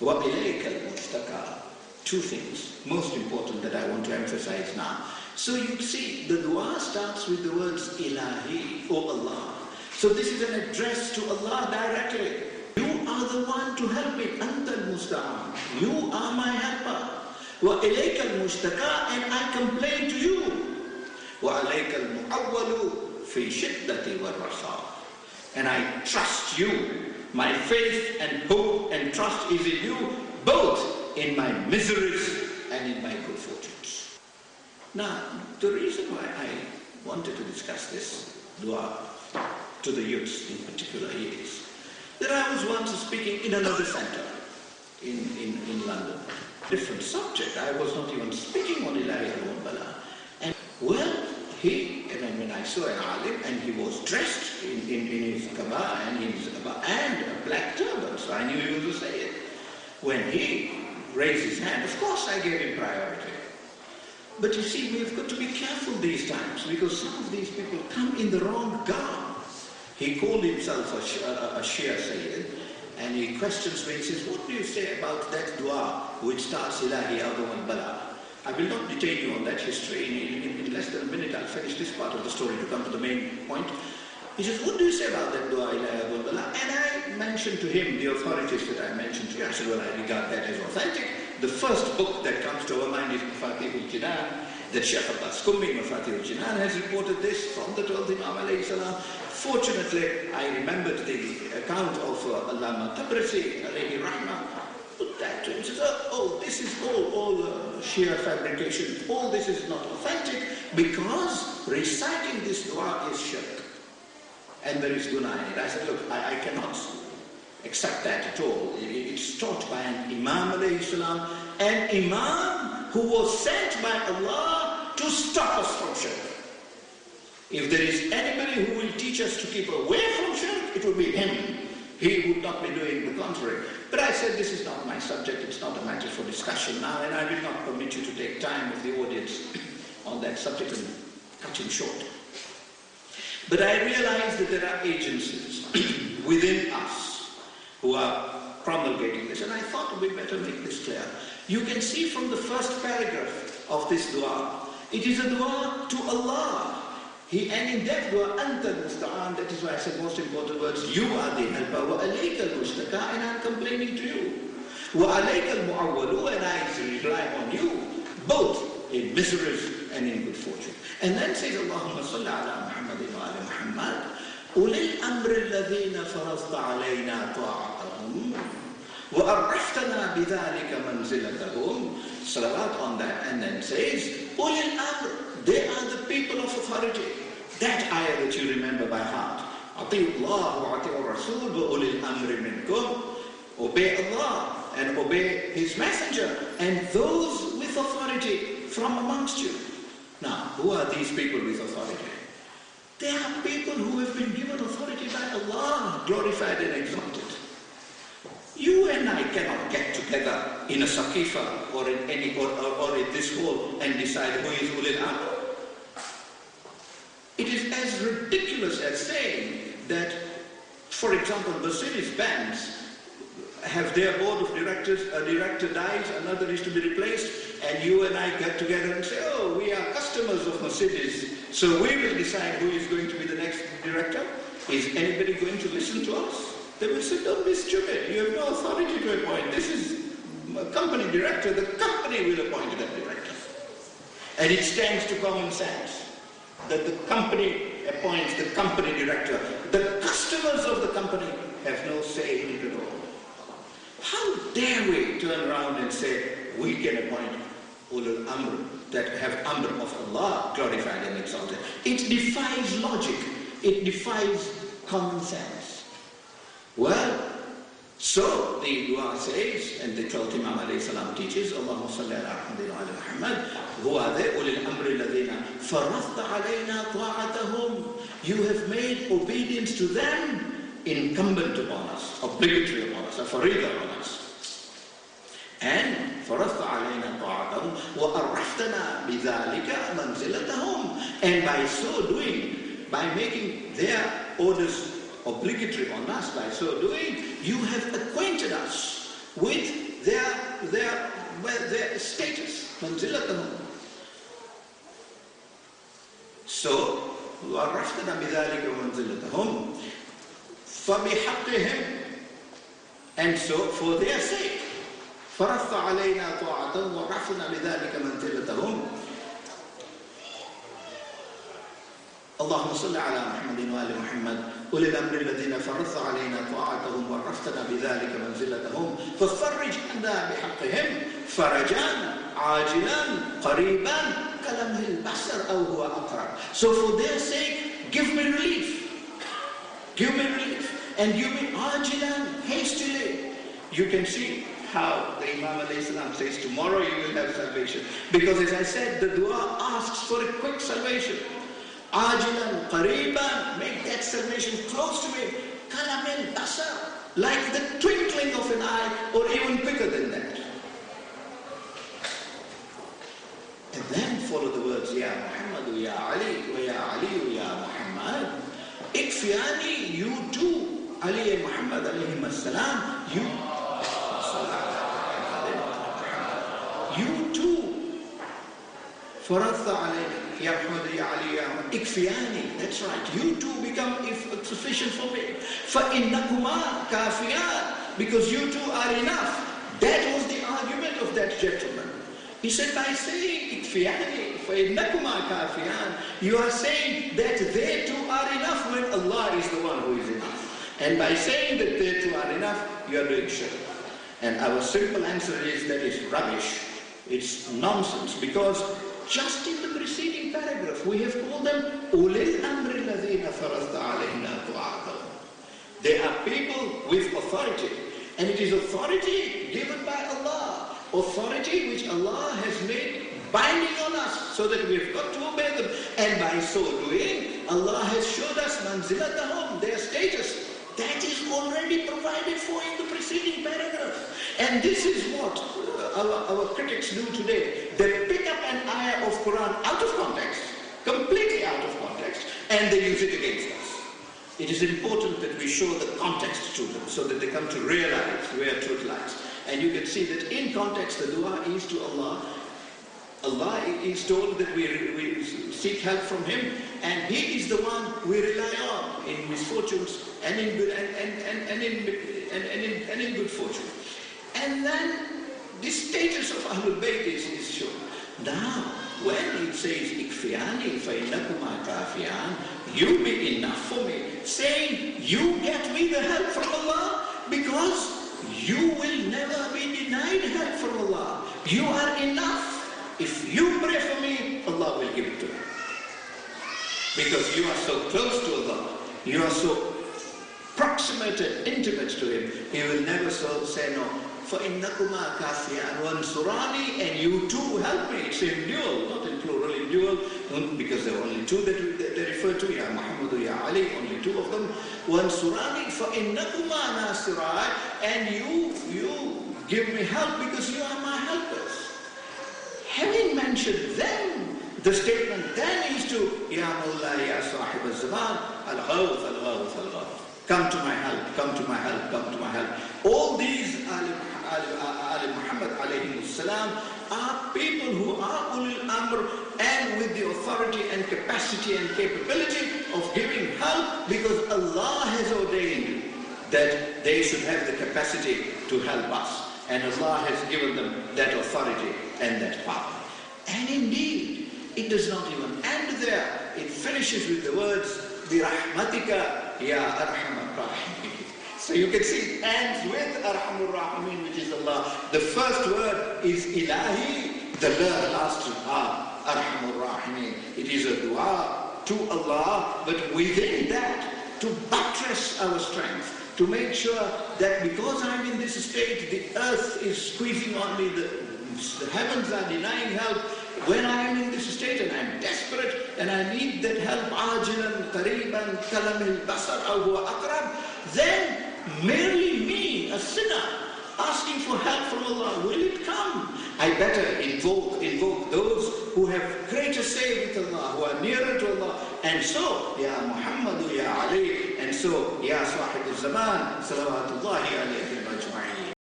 وَإِلَيْكَ الْمُشْتَكَى. Two things, most important that I want to emphasize now. So you see, the dua starts with the words Ilahi, O Allah. So this is an address to Allah directly. You are the one to help me. Anta al-musta'an. You are my helper. وَإِلَيْكَ الْمُشْتَكَى, and I complain to you. وَعَلَيْكَ الْمُعَوَّلُ فِي شِدَّةِ وَالرَّخَاءِ. And I trust you. My faith and hope and trust is in you, both in my miseries and in my good fortunes. Now, the reason why I wanted to discuss this dua to the youths in particular is that I was once speaking in another center in London. Different subject. I was not even speaking on Ilahi al-Bala. And well, when I saw an alim and he was dressed in his kaba and a black turban, so I knew he was a sayyid. When he raised his hand, of course I gave him priority. But you see, we've got to be careful these times because some of these people come in the wrong garb. He called himself a Shia sayyid, and he questions me. He says, what do you say about that dua which starts Ilahi Adam al-Bala? I will not detain you on that history. In less than a minute I'll finish this part of the story to come to the main point. He says, what do you say about that dua Ilahi Adam al-Bala? And I mentioned to him the authorities that I mentioned to you. I said, well, I regard that as authentic. The first book that comes to our mind is Fatiha al-Jinan. That Shaykh Abbas Kummi, Fatiha al-Jinan, has reported this from the 12th Imam alayhi salam. Fortunately, I remembered the account of Allama Tabrasi alayhi rahmah. Put that to him. He says, oh, this is all Shia fabrication. All this is not authentic because reciting this dua is shirk. And there is guna in it. I said, look, I cannot accept that at all. It's taught by an Imam alayhi salam, an Imam who was sent by Allah to stop us from shirk. If there is anybody who will teach us to keep away from shirk, it will be him. He would not be doing the contrary. But I said, this is not my subject, it's not a matter for discussion now, and I will not permit you to take time of the audience on that subject and cut him short. But I realize that there are agencies within us who are promulgating this, and I thought we better make this clear. You can see from the first paragraph of this dua, it is a dua to Allah. And in that dua, Anta al-Musta'an, that is why I said most important words, you are the helper, wa alayka al-Mushtaka, and I'm complaining to you. Wa alayka al-Mu'awwalu, and I rely on you, both in miseries and in good fortune. And then says, Allahumma salli ala Muhammadin wa ala Muhammad, ulil amri alladhina farazta alayna ta'atahum, wa arraftana bidhalika manzilatahum, salawat on that, and then says, ulil amr, they are the people of authority. That ayah that you remember by heart. Ati'u Allah wa ati'u Rasul wa ulil amri minkum. Obey Allah and obey His Messenger and those with authority from amongst you. Now, who are these people with authority? They are people who have been given authority by Allah, glorified and exalted. You and I cannot get together in a saqifa or in any or in this hall and decide who is ulil amr. It is as ridiculous as saying that, for example, Mercedes-Benz have their board of directors, a director dies, another is to be replaced, and you and I get together and say, oh, we are customers of Mercedes, so we will decide who is going to be the next director. Is anybody going to listen to us? They will say, don't be stupid, you have no authority to appoint. This is a company director, the company will appoint that director. And it stands to common sense that the company appoints the company director. The customers of the company have no say in it at all. How dare we turn around and say, we can appoint ulul amr, that have amr of Allah, glorified and exalted. It defies logic. It defies common sense. Well, so the dua says, and the 12th Imam alayhi salam teaches, Allahumma salli ala Muhammad, who are they? Ulil amri alladhina faradta alayna ta'atahum. You have made obedience to them incumbent upon us, obligatory upon us, a farida on us. And faradta alayna ta'atahum wa arraftana bidhalika manzilatahum. And by so doing, by making their orders obligatory on us, by so doing, you have acquainted us with their status, manzilatahum. So, وَعَرَّفْتَنَا بِذَلِكَ مَنْزِلَتَهُمْ فَبِحَقِّهِمْ. And so, for their sake, فَرَفَّ عَلَيْنَا طَاعَةً وَعَرَّفْتَنَا بِذَلِكَ مَنْزِلَتَهُمْ. اللهم صل على محمد وآل محمد أولي الأمر الذين فرضت علينا طاعتهم وعرفتنا بذلك منزلتهم ففرج عنا بحقهم فرجا عاجلا قريبا كلمه البصر أو هو أقرب. So for their sake, give me relief. Give me relief. And give me ajilan, hastily. You can see how the Imam ﷺ says, tomorrow you will have salvation. Because as I said, the dua asks for a quick salvation. Ajilan, qariban, make that salvation close to me. Kalamil basar, like the twinkling of an eye, or even quicker than that. And then follow the words, Ya Muhammad, Ya Ali, wa Ya Ali, Ya Muhammad. Ikfiyani, you too, Ali and Muhammad alayhim as-salam, you too. Faradta alayna. Ya Muhammad, Ya Ali, Ya Muhammad. Ikfiyani, that's right. You too become sufficient for me. فَإِنَّكُمَا كَافِيَانِ. Because you two are enough. That was the argument of that gentleman. He said, by saying Ikfiyani, فَإِنَّكُمَا كَافِيَانِ, you are saying that they two are enough when Allah is the one who is enough. And by saying that they two are enough, you are doing shirk. And our simple answer is that is rubbish. It's nonsense. Because just in the preceding paragraph, we have called them Ulil Amri Ladina Farazda Alayna Tu'atahum. They are people with authority. And it is authority given by Allah. Authority which Allah has made binding on us, so that we have got to obey them. And by so doing, Allah has showed us manzilatahum, their status. That is already provided for in the preceding paragraph. And this is what our critics do today. They pick up an ayah of Quran out of context, completely out of context, and they use it against us. It is important that we show the context to them, so that they come to realize where truth lies. And you can see that in context, the dua is to Allah. Allah is told that we seek help from Him, and He is the one we rely on in misfortunes and in good and in good fortune. And then the status of ahlulbayt is shown. Now, when it says ikfiyani fainakuma kafiyan, you be enough for me, saying you get me the help from Allah, because you will never be denied help from Allah. You are enough. If you pray for me, Allah will give it to you. Because you are so close to Allah, you are so proximate and intimate to Him, He will never say no. فَإِنَّكُمَا كَافِيَانِ وَانْصُرَانِي, and you too help me. It's in dual, not in plural, in dual, because there are only two that they refer to, Ya Muhammad, Ya Ali, only two of them. وَانْصُرَانِي فَإِنَّكُمَا نَاصِرَانِ, and you give me help because you are my helpers. Having mentioned them, the statement then is to Ya Mawla, Ya Sahib al-Zaman, al-Ghawth, al-Ghawth, al-Ghawth. Come to my help, come to my help, come to my help. All these Ali Muhammad alayhi salam are people who are ulil amr and with the authority and capacity and capability of giving help, because Allah has ordained that they should have the capacity to help us. And Allah has given them that authority and that power. And indeed, it does not even end there. It finishes with the words, Birahmatika Ya Arhamar Rahimin. So you can see it ends with Arhamur Rahimin, which is Allah. The first word is Ilahi, the last are Arhamur Rahimin. It is a dua to Allah, but within that, to buttress our strength, to make sure that because I'm in this state, the earth is squeezing on me, the heavens are denying help. When I'm in this state and I'm desperate and I need that help, ajilan, qariban, kalamil basar, aw huwa aqrab, then merely me, a sinner, asking for help from Allah, will it come? I better invoke those who have greater say with Allah, who are nearer to Allah. And so, Ya Muhammad, Ya Ali, and so, Ya Sahib al-Zaman, salawatullahi alayhi ajma'in.